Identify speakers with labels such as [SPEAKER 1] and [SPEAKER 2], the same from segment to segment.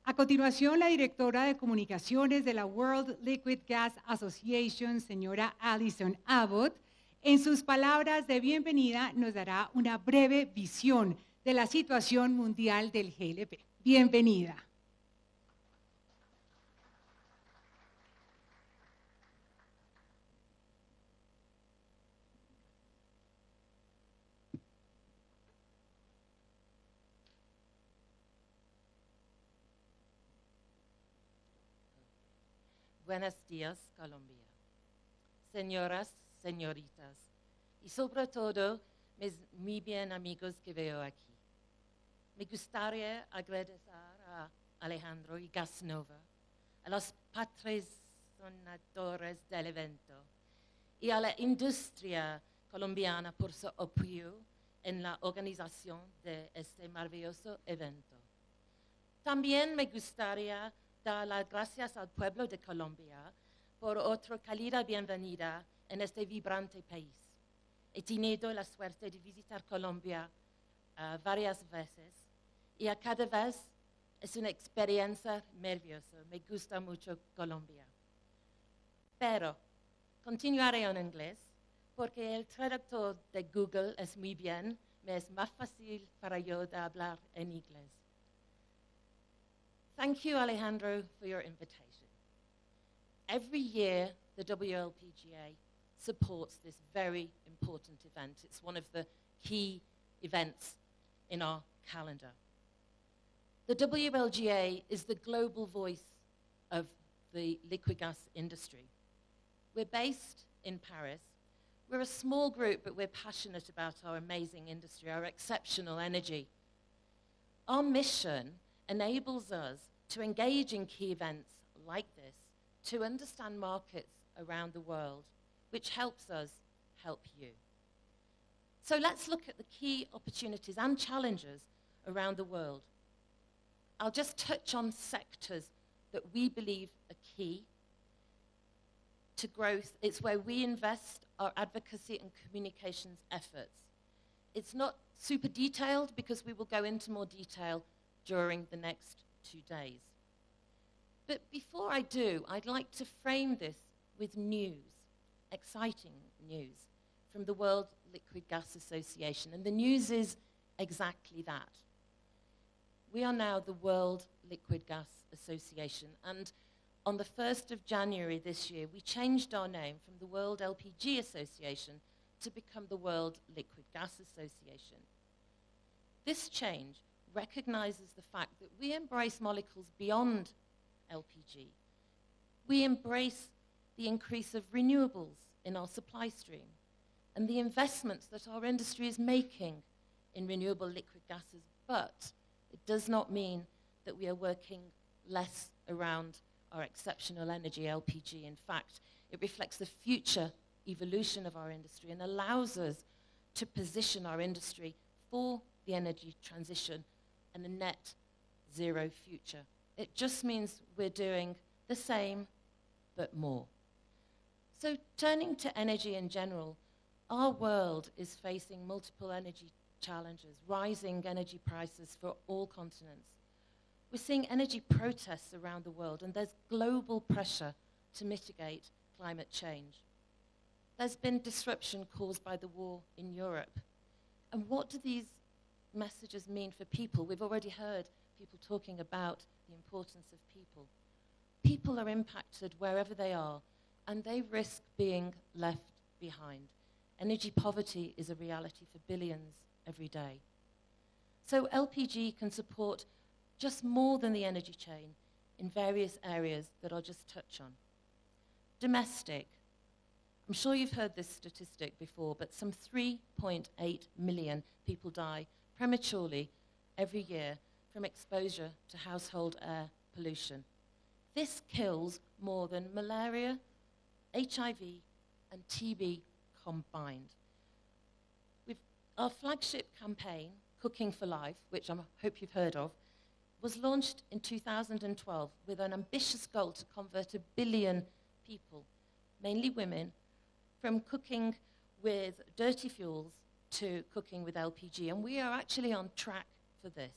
[SPEAKER 1] A continuación, la directora de Comunicaciones de la World Liquid Gas Association, señora Alison Abbott, en sus palabras de bienvenida nos dará una breve visión de la situación mundial del GLP. Bienvenida.
[SPEAKER 2] Buenos días, Colombia. Señoras, señoritas, y sobre todo, mis muy bien amigos que veo aquí. Me gustaría agradecer a Alejandro y GASNOVA, a los patrocinadores del evento y a la industria colombiana por su apoyo en la organización de este maravilloso evento. También me gustaría dar las gracias al pueblo de Colombia por otra cálida bienvenida en este vibrante país. He tenido la suerte de visitar Colombia varias veces y a cada vez es una experiencia maravillosa. Me gusta mucho Colombia. Pero continuaré en inglés porque el traductor de Google es muy bien, me es más fácil para yo de hablar en inglés. Thank you, Alejandro, for your invitation. Every year, the WLPGA supports this very important event. It's one of the key events in our calendar. The WLGA is the global voice of the liquid gas industry. We're based in Paris. We're a small group, but we're passionate about our amazing industry, our exceptional energy. Our mission enables us to engage in key events like this, to understand markets around the world, which helps us help you. So let's look at the key opportunities and challenges around the world. I'll just touch on sectors that we believe are key to growth. It's where we invest our advocacy and communications efforts. It's not super detailed because we will go into more detail during the next 2 days. But before I do, I'd like to frame this with news, exciting news from the World Liquid Gas Association. And the news is exactly that. We are now the World Liquid Gas Association, and on the 1st of January this year, we changed our name from the World LPG Association to become the World Liquid Gas Association. This change recognizes the fact that we embrace molecules beyond LPG. We embrace the increase of renewables in our supply stream and the investments that our industry is making in renewable liquid gases, but it does not mean that we are working less around our exceptional energy, LPG. In fact, it reflects the future evolution of our industry and allows us to position our industry for the energy transition and a net zero future. It just means we're doing the same, but more. So turning to energy in general, our world is facing multiple energy challenges, rising energy prices for all continents. We're seeing energy protests around the world, and there's global pressure to mitigate climate change. There's been disruption caused by the war in Europe. And what do these messages mean for people? We've already heard people talking about the importance of people. People are impacted wherever they are, and they risk being left behind. Energy poverty is a reality for billions every day. So LPG can support just more than the energy chain in various areas that I'll just touch on. Domestic. I'm sure you've heard this statistic before, but some 3.8 million people die prematurely every year from exposure to household air pollution. This kills more than malaria, HIV, and TB combined. Our flagship campaign, Cooking for Life, which I hope you've heard of, was launched in 2012 with an ambitious goal to convert 1 billion people, mainly women, from cooking with dirty fuels to cooking with LPG, and we are actually on track for this.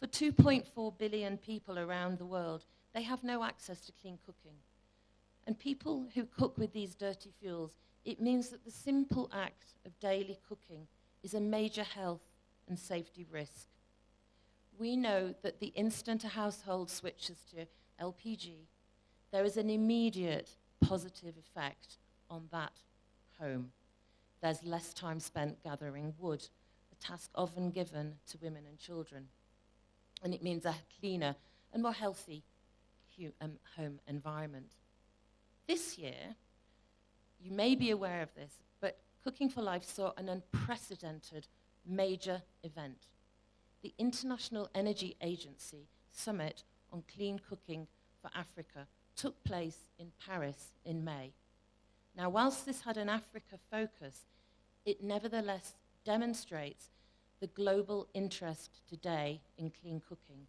[SPEAKER 2] For 2.4 billion people around the world, they have no access to clean cooking. And people who cook with these dirty fuels, it means that the simple act of daily cooking is a major health and safety risk. We know that the instant a household switches to LPG, there is an immediate positive effect on that home. There's less time spent gathering wood, a task often given to women and children. And it means a cleaner and more healthy home environment. This year, you may be aware of this, but Cooking for Life saw an unprecedented major event. The International Energy Agency Summit on Clean Cooking for Africa took place in Paris in May. Now, whilst this had an Africa focus, it nevertheless demonstrates the global interest today in clean cooking.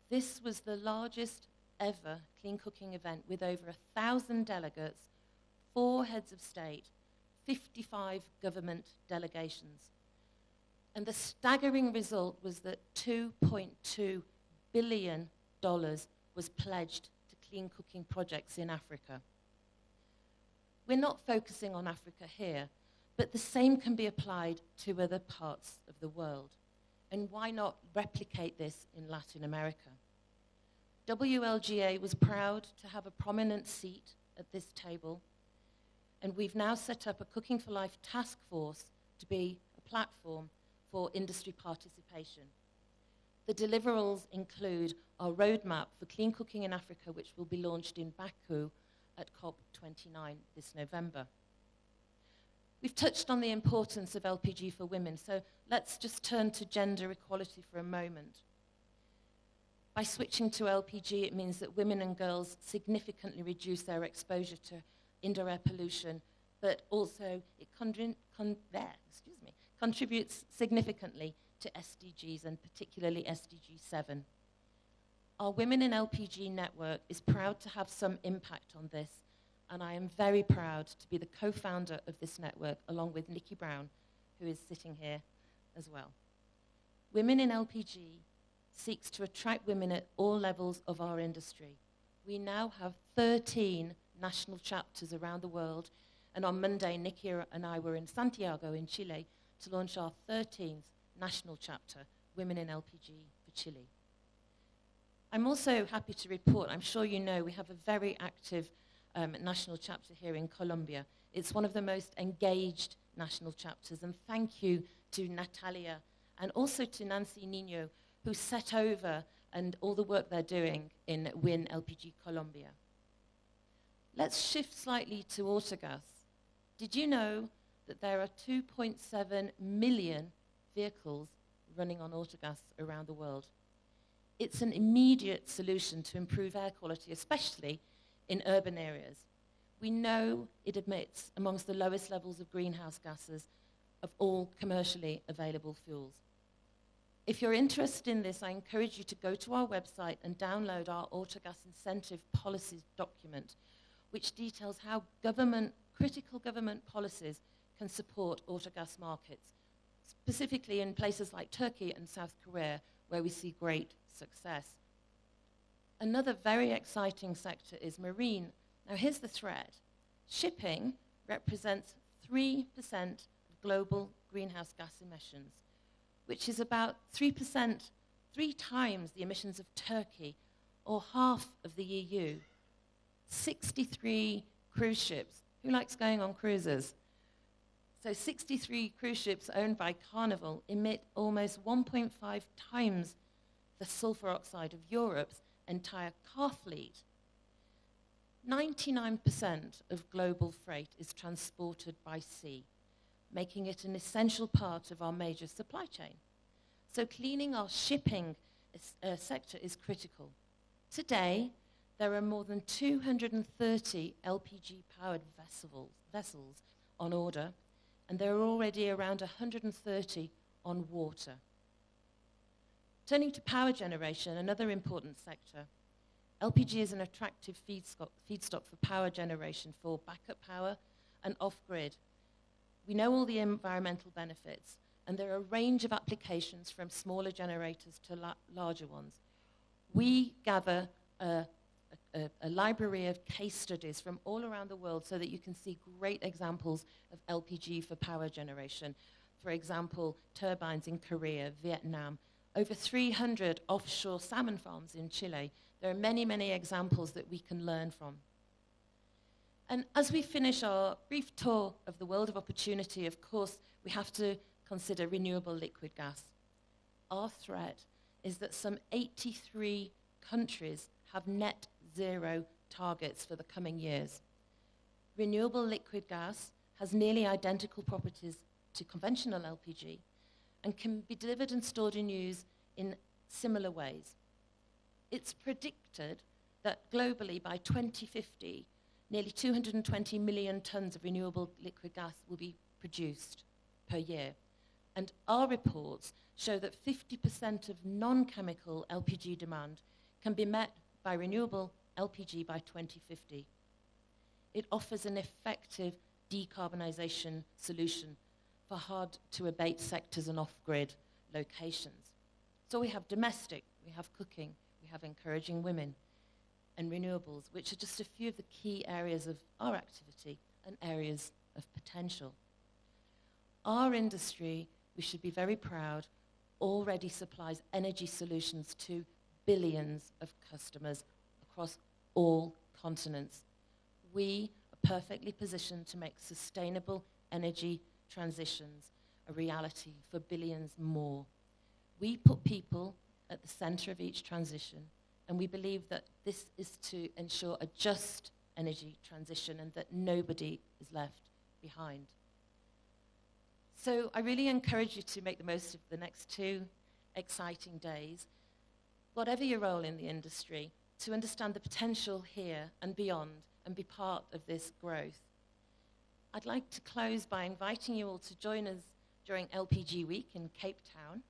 [SPEAKER 2] This was the largest ever clean cooking event with over 1,000 delegates, 4 heads of state, 55 government delegations. And the staggering result was that $2.2 billion was pledged to clean cooking projects in Africa. We're not focusing on Africa here, but the same can be applied to other parts of the world. And why not replicate this in Latin America? WLGA was proud to have a prominent seat at this table, and we've now set up a Cooking for Life task force to be a platform for industry participation. The deliverables include our roadmap for clean cooking in Africa, which will be launched in Baku at COP29 this November. We've touched on the importance of LPG for women, so let's just turn to gender equality for a moment. By switching to LPG, it means that women and girls significantly reduce their exposure to indirect pollution, but also it contributes significantly to SDGs, and particularly SDG 7. Our Women in LPG network is proud to have some impact on this, and I am very proud to be the co-founder of this network, along with Nikki Brown, who is sitting here as well. Women in LPG seeks to attract women at all levels of our industry. We now have 13 national chapters around the world, and on Monday, Nikki and I were in Santiago in Chile to launch our 13th national chapter, Women in LPG for Chile. I'm also happy to report, I'm sure you know, we have a very active national chapter here in Colombia. It's one of the most engaged national chapters, and thank you to Natalia and also to Nancy Nino, who set over and all the work they're doing in WIN LPG Colombia. Let's shift slightly to autogas. Did you know that there are 2.7 million vehicles running on autogas around the world? It's an immediate solution to improve air quality, especially in urban areas. We know it emits amongst the lowest levels of greenhouse gases of all commercially available fuels. If you're interested in this, I encourage you to go to our website and download our Autogas Incentive Policies document, which details how critical government policies can support autogas markets, specifically in places like Turkey and South Korea, where we see great success. Another very exciting sector is marine. Now here's the thread. Shipping represents 3% of global greenhouse gas emissions, which is about 3 times the emissions of Turkey, or half of the EU. 63 cruise ships. Who likes going on cruises? So 63 cruise ships owned by Carnival emit almost 1.5 times the sulfur oxide of Europe's entire car fleet. 99% of global freight is transported by sea, making it an essential part of our major supply chain. So cleaning our shipping sector is critical. Today, there are more than 230 LPG-powered vessels on order, and there are already around 130 on water. Turning to power generation, another important sector, LPG is an attractive feedstock for power generation for backup power and off-grid. We know all the environmental benefits, And there are a range of applications from smaller generators to larger ones. We gather a library of case studies from all around the world so that you can see great examples of LPG for power generation. For example, turbines in Korea, Vietnam, over 300 offshore salmon farms in Chile. There are many, many examples that we can learn from. And as we finish our brief tour of the world of opportunity, of course, we have to consider renewable liquid gas. Our threat is that some 83 countries have net zero targets for the coming years. Renewable liquid gas has nearly identical properties to conventional LPG and can be delivered and stored in use in similar ways. It's predicted that globally by 2050, nearly 220 million tons of renewable liquid gas will be produced per year. And our reports show that 50% of non-chemical LPG demand can be met by renewable LPG by 2050. It offers an effective decarbonisation solution for hard-to-abate sectors and off-grid locations. So we have domestic, we have cooking, we have encouraging women, and renewables, which are just a few of the key areas of our activity and areas of potential. Our industry, we should be very proud, already supplies energy solutions to billions of customers across all continents. We are perfectly positioned to make sustainable energy transitions a reality for billions more. We put people at the center of each transition, and we believe that this is to ensure a just energy transition and that nobody is left behind. So I really encourage you to make the most of the next 2 exciting days, whatever your role in the industry, to understand the potential here and beyond and be part of this growth. I'd like to close by inviting you all to join us during LPG Week in Cape Town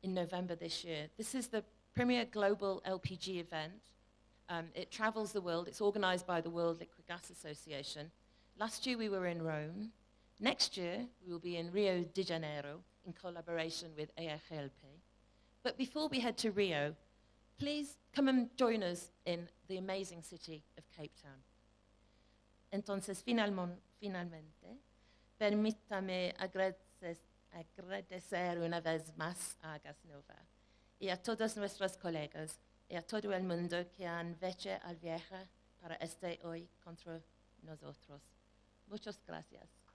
[SPEAKER 2] in November this year. This is the premier global LPG event. It travels the world. It's organized by the World Liquid Gas Association. Last year we were in Rome. Next year we will be in Rio de Janeiro in collaboration with ARGLP. But before we head to Rio, please come and join us in the amazing city of Cape Town. Entonces, finalmente, permítame agradecer una vez más a GASNOVA y a todos nuestros colegas y a todo el mundo que han hecho el viaje para estar hoy contra nosotros. Muchas gracias.